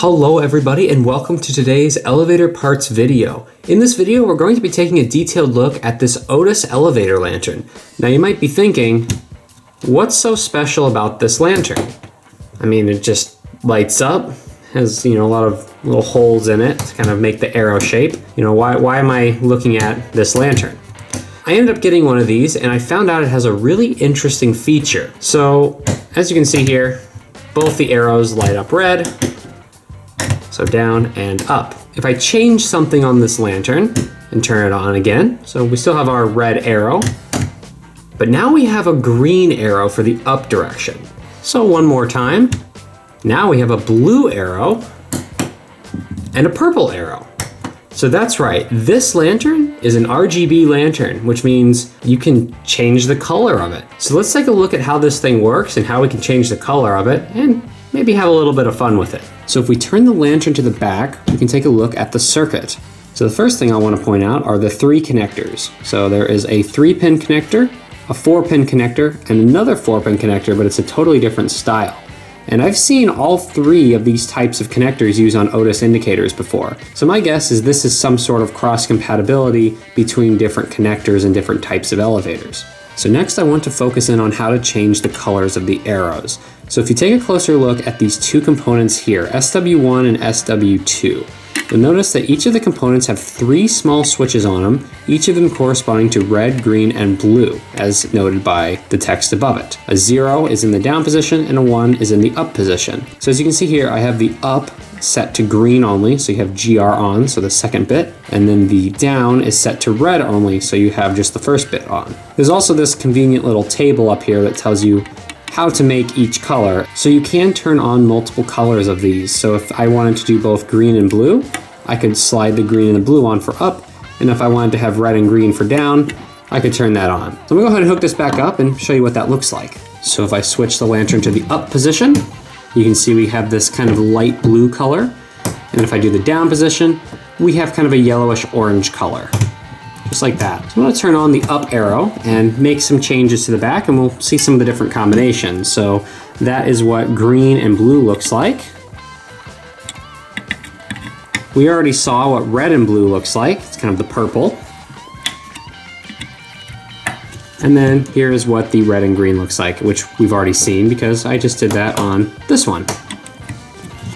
Hello everybody and welcome to today's elevator parts video. In this video we're going to be taking a detailed look at this Otis elevator lantern. Now you might be thinking, what's so special about this lantern? I mean, it just lights up, has a lot of little holes in it to kind of make the arrow shape. Why am I looking at this lantern? I ended up getting one of these and I found out it has a really interesting feature. So as you can see here, both the arrows light up red. So down and up. If I change something on this lantern and turn it on again, so we still have our red arrow, but now we have a green arrow for the up direction. So one more time, now we have a blue arrow and a purple arrow. So that's right, this lantern is an RGB lantern, which means you can change the color of it. So let's take a look at how this thing works and how we can change the color of it and maybe have a little bit of fun with it. So if we turn the lantern to the back, we can take a look at the circuit. So the first thing I want to point out are the 3 connectors. So there is a 3-pin connector, a 4-pin connector, and another 4-pin connector, but it's a totally different style. And I've seen all 3 of these types of connectors used on Otis indicators before. So my guess is this is some sort of cross-compatibility between different connectors and different types of elevators. So next I want to focus in on how to change the colors of the arrows. So if you take a closer look at these 2 components here, SW1 and SW2, you'll notice that each of the components have 3 small switches on them, each of them corresponding to red, green, and blue, as noted by the text above it. A 0 is in the down position and a 1 is in the up position. So as you can see here, I have the up set to green only, so you have GR on, so the second bit, and then the down is set to red only, so you have just the first bit on. There's also this convenient little table up here that tells you how to make each color. So you can turn on multiple colors of these. So if I wanted to do both green and blue, I could slide the green and the blue on for up, and if I wanted to have red and green for down, I could turn that on. So I'm gonna go ahead and hook this back up and show you what that looks like. So if I switch the lantern to the up position, you can see we have this kind of light blue color. And if I do the down position, we have kind of a yellowish orange color. Just like that. So I'm gonna turn on the up arrow and make some changes to the back and we'll see some of the different combinations. So that is what green and blue looks like. We already saw what red and blue looks like. It's kind of the purple. And then here is what the red and green looks like, which we've already seen because I just did that on this one.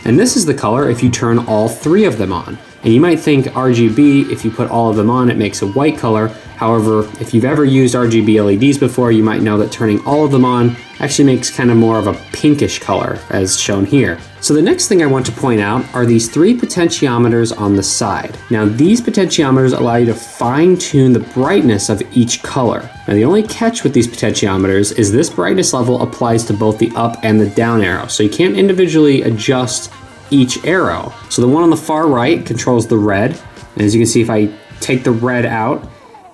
And this is the color if you turn all 3 of them on. And you might think RGB, if you put all of them on, it makes a white color. However, if you've ever used RGB LEDs before, you might know that turning all of them on actually makes kind of more of a pinkish color, as shown here. So the next thing I want to point out are these 3 potentiometers on the side. Now these potentiometers allow you to fine-tune the brightness of each color. Now the only catch with these potentiometers is this brightness level applies to both the up and the down arrow. So you can't individually adjust each arrow. So the one on the far right controls the red. And as you can see, if I take the red out,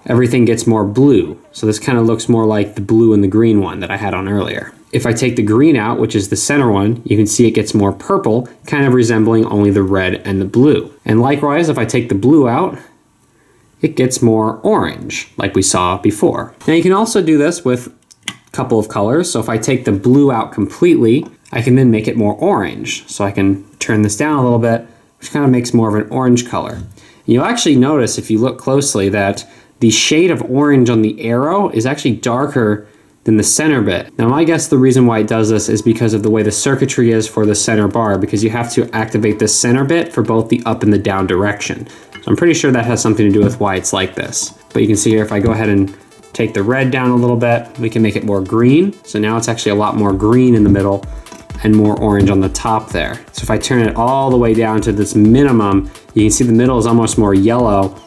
everything gets more blue. So this kind of looks more like the blue and the green one that I had on earlier. If I take the green out, which is the center one, you can see it gets more purple, kind of resembling only the red and the blue. And likewise, if I take the blue out, it gets more orange, like we saw before. Now you can also do this with a couple of colors. So if I take the blue out completely, I can then make it more orange. So I can turn this down a little bit, which kind of makes more of an orange color. And you'll actually notice if you look closely that the shade of orange on the arrow is actually darker than the center bit. Now my guess the reason why it does this is because of the way the circuitry is for the center bar, because you have to activate the center bit for both the up and the down direction. So I'm pretty sure that has something to do with why it's like this. But you can see here if I go ahead and take the red down a little bit, we can make it more green. So now it's actually a lot more green in the middle and more orange on the top there. So if I turn it all the way down to this minimum, you can see the middle is almost more yellow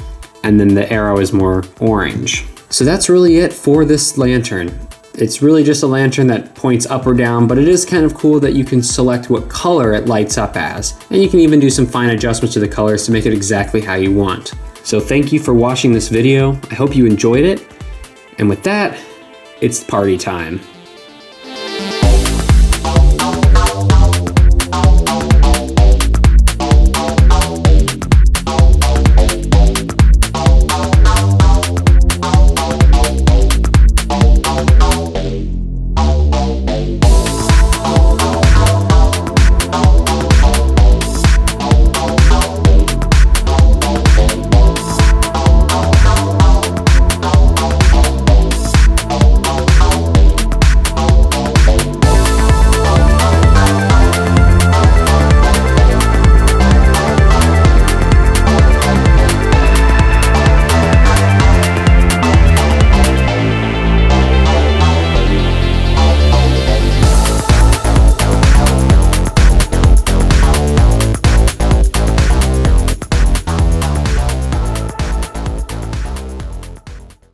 and then the arrow is more orange. So that's really it for this lantern. It's really just a lantern that points up or down, but it is kind of cool that you can select what color it lights up as. And you can even do some fine adjustments to the colors to make it exactly how you want. So thank you for watching this video. I hope you enjoyed it. And with that, it's party time.